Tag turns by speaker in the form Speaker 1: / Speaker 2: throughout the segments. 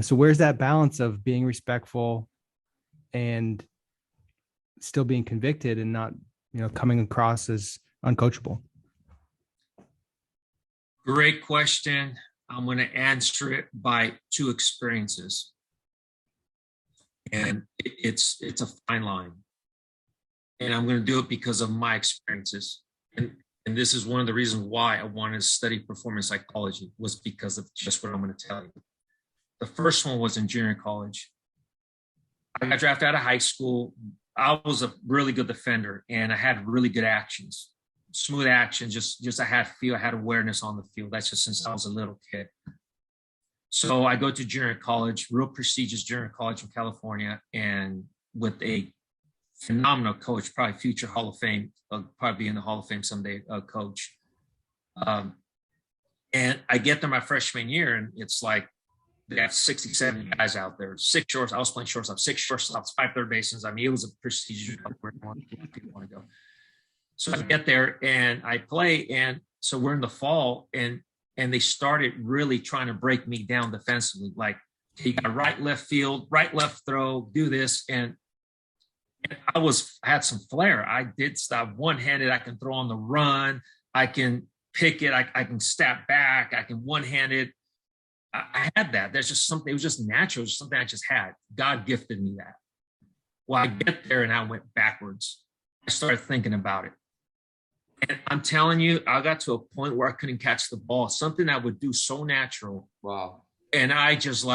Speaker 1: So where's that balance of being respectful and still being convicted and not, coming across as uncoachable?
Speaker 2: Great question. I'm going to answer it by two experiences. And it's a fine line. And I'm going to do it because of my experiences. And this is one of the reasons why I wanted to study performance psychology, was because of just what I'm going to tell you. The first one was in junior college. I got drafted out of high school. I was a really good defender, and I had really good actions, smooth action. Just I had awareness on the field. That's just since I was a little kid. So I go to junior college, real prestigious junior college in California, and with a phenomenal coach, probably future Hall of Fame, probably be in the Hall of Fame someday, coach. And I get there my freshman year, and it's like they have 67 guys out there, 6 shorts. I was playing shortstop, 6 shortstops, 5 third basements. I mean, it was a prestigious where people want to go. So I get there and I play, and so we're in the fall, and they started really trying to break me down defensively. Like, okay, you got right, left field, right, left throw, do this. And I had some flair. I did stop one-handed. I can throw on the run. I can pick it. I can step back. I can one-handed. I had that. There's just something. It was just natural. It was something I just had. God gifted me that. Well, I get there and I went backwards. I started thinking about it. And I'm telling you, I got to a point where I couldn't catch the ball, something I would do so natural.
Speaker 3: Wow.
Speaker 2: And I just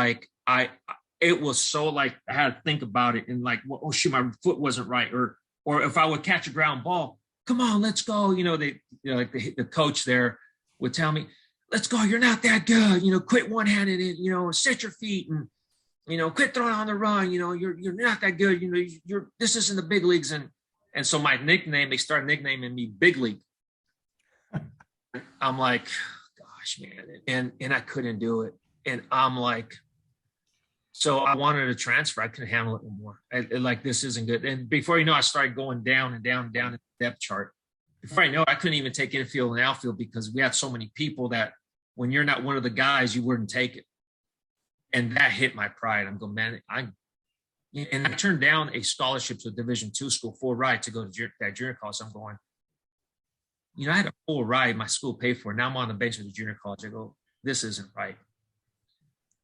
Speaker 2: it was so like, I had to think about it and like, well, oh shoot, my foot wasn't right. Or if I would catch a ground ball, come on, let's go. The coach there would tell me, let's go. You're not that good. Quit one-handed and, set your feet and, quit throwing on the run. You're not that good. This isn't the big leagues. And so my nickname, they started nicknaming me Big League. I'm like, gosh, man. And I couldn't do it. And I'm like, so I wanted to transfer. I couldn't handle it anymore. Like, this isn't good. And before you know, I started going down and down and down in the depth chart. Before I know, I couldn't even take infield and outfield because we had so many people that when you're not one of the guys, you wouldn't take it. And that hit my pride. I'm going, man, and I turned down a scholarship to a Division II school, full ride to go to that junior college. I'm going, I had a full ride, my school paid for it. Now I'm on the bench of the junior college. I go, this isn't right.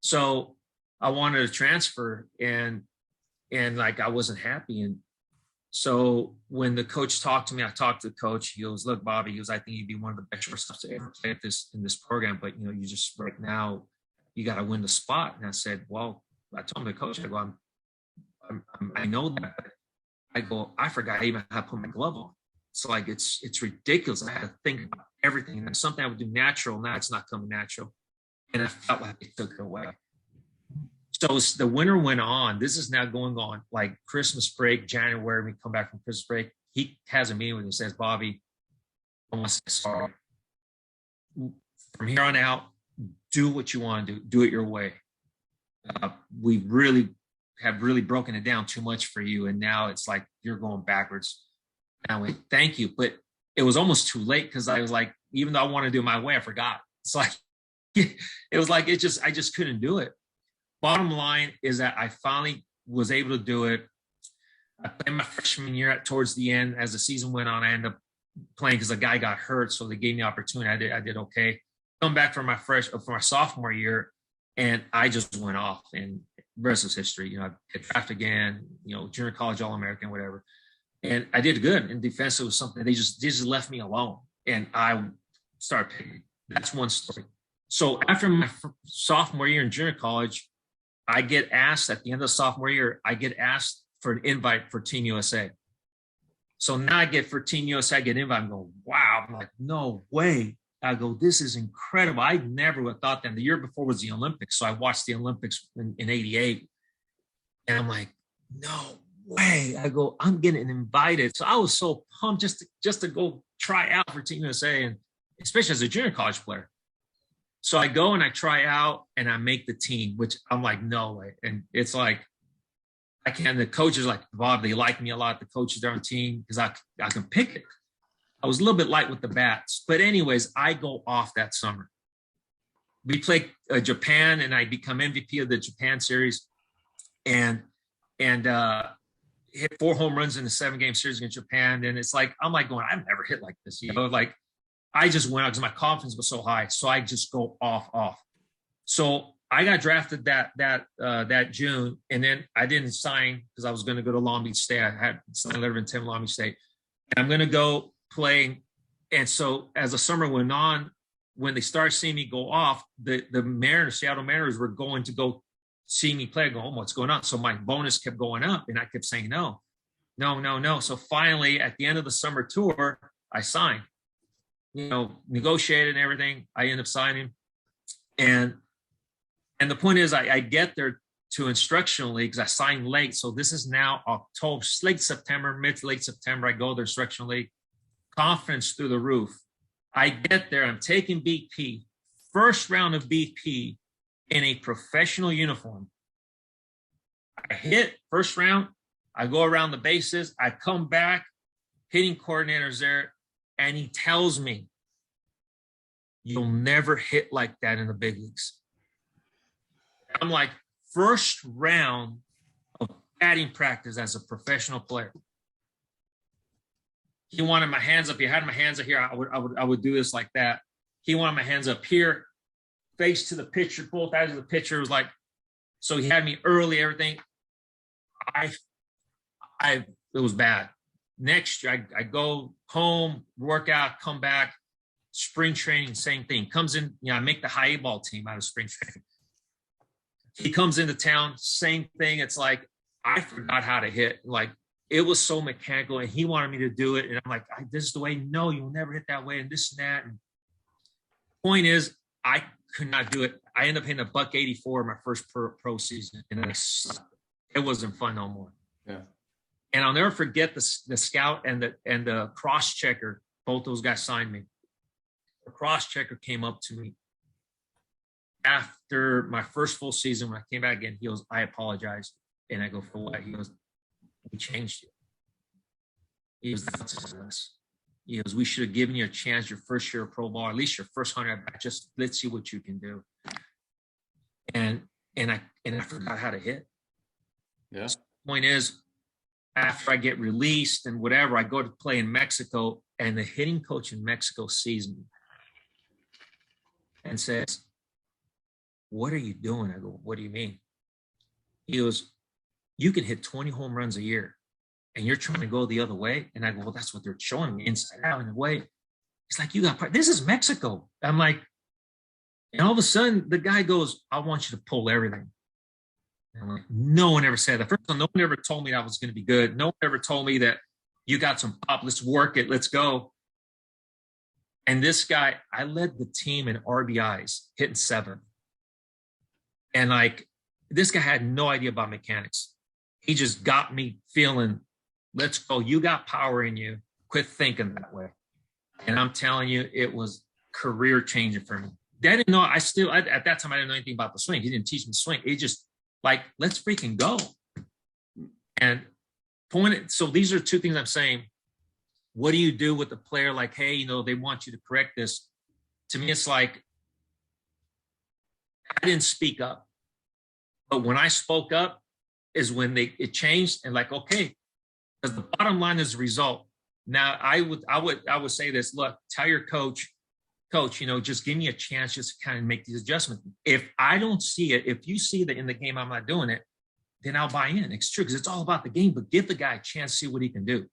Speaker 2: So I wanted to transfer and like, I wasn't happy. And so when the coach talked to me, I talked to the coach. He goes, look, Bobby, he goes, I think you'd be one of the best shortstops to ever play in this program. But, you just right now, you got to win the spot. And I said, well, I told him, the coach, I go, I know that, but I go, I forgot even how to put my glove on. It's like, it's ridiculous. I had to think about everything. And that's something I would do natural. Now it's not coming natural. And I felt like it took it away. So the winter went on. This is now going on like Christmas break, January. We come back from Christmas break. He has a meeting with me and says, Bobby, I want to say sorry. From here on out, do what you want to do. Do it your way. We really have broken it down too much for you. And now it's like, you're going backwards. And I went, thank you. But it was almost too late because I was like, even though I want to do it my way, I forgot. It's like, it was like, I just couldn't do it. Bottom line is that I finally was able to do it. I played my freshman year towards the end. As the season went on, I ended up playing because a guy got hurt. So they gave me the opportunity. I did okay. Come back for my sophomore year, and I just went off. And the rest is history. I get drafted again, junior college All-American, whatever. And I did good. And defense, it was something they just left me alone. And I started picking. That's one story. So after my sophomore year in junior college, I get asked at the end of sophomore year, I get asked for an invite for Team USA. So now I get for Team USA, I get an invite. I'm going, wow. I'm like, no way. I go, this is incredible. I never would have thought that. The year before was the Olympics. So I watched the Olympics in 88. And I'm like, no way. I go, I'm getting invited. So I was so pumped just to go try out for Team USA, and especially as a junior college player. So I go and I try out and I make the team, which I'm like, no way. And it's like, I can. The coach is like, Bob, they like me a lot. The coaches there on the team because I can pick it. I was a little bit light with the bats. But anyways, I go off that summer. we play Japan, and I become MVP of the Japan series, and hit 4 home runs in the 7-game series against Japan. And it's like, I'm like going, I've never hit like this, like I just went out because my confidence was so high. So I just go off. So I got drafted that June, and then I didn't sign because I was going to go to Long Beach State. I had signed a letter of intent Long Beach State, and I'm going to go play. And so as the summer went on, when they started seeing me go off, the Mariners, Seattle Mariners, were going to go see me play. I go, oh, what's going on? So my bonus kept going up, and I kept saying no. So finally, at the end of the summer tour, I signed. Negotiated and everything. I end up signing, and the point is, I get there to instructional league because I signed late. So this is now October, late September, mid to late September. I go to instructional league, confidence through the roof. I get there. I'm taking BP, first round of BP in a professional uniform. I hit first round. I go around the bases. I come back, hitting coordinator's there, and he tells me, "You'll never hit like that in the big leagues." I'm like, first round of batting practice as a professional player. He wanted my hands up. He had my hands up here. I would do this like that. He wanted my hands up here, face to the pitcher, both eyes of the pitcher. It was like, so he had me early, everything. It was bad. Next year, I go home, work out, come back, spring training, same thing. Comes in, I make the high ball team out of spring training. He comes into town, same thing. It's like, I forgot how to hit. Like, it was so mechanical, and he wanted me to do it. And I'm like, this is the way. No, you'll never hit that way, and this and that. And point is, I could not do it. I ended up hitting $184 my first pro season, and it wasn't fun no more.
Speaker 3: Yeah.
Speaker 2: And I'll never forget the scout and the cross checker. Both those guys signed me. The cross checker came up to me after my first full season. When I came back again, he goes, "I apologize." And I go, "For what?" He goes, "We changed you." He goes, "That's us." He goes, "We should have given you a chance your first year of pro ball, at least your first 100 at bat. Just let's see what you can do." And I forgot how to hit.
Speaker 3: Yeah.
Speaker 2: So the point is, after I get released and whatever, I go to play in Mexico, and the hitting coach in Mexico sees me and says, "What are you doing?" I go, "What do you mean?" He goes, "You can hit 20 home runs a year, and you're trying to go the other way." And I go, "Well, that's what they're showing me, inside out in a way." He's like, this is Mexico. I'm like, and all of a sudden the guy goes, "I want you to pull everything." And I'm like, no one ever said that. First of all, no one ever told me that was going to be good. No one ever told me that you got some pop. Let's work it. Let's go. And this guy, I led the team in RBIs, hitting 7. And like, this guy had no idea about mechanics. He just got me feeling, let's go. You got power in you. Quit thinking that way. And I'm telling you, it was career changing for me. I didn't know, at that time, I didn't know anything about the swing. He didn't teach me swing. He just like, let's freaking go. And so these are two things I'm saying. What do you do with the player? Like, hey, they want you to correct this. To me, it's like, I didn't speak up. But when I spoke up is when it changed, and like, okay, because the bottom line is the result. Now I would say this, look, tell your coach, just give me a chance just to kind of make these adjustments. If I don't see it, if you see that in the game I'm not doing it, then I'll buy in. It's true, because it's all about the game, but give the guy a chance to see what he can do.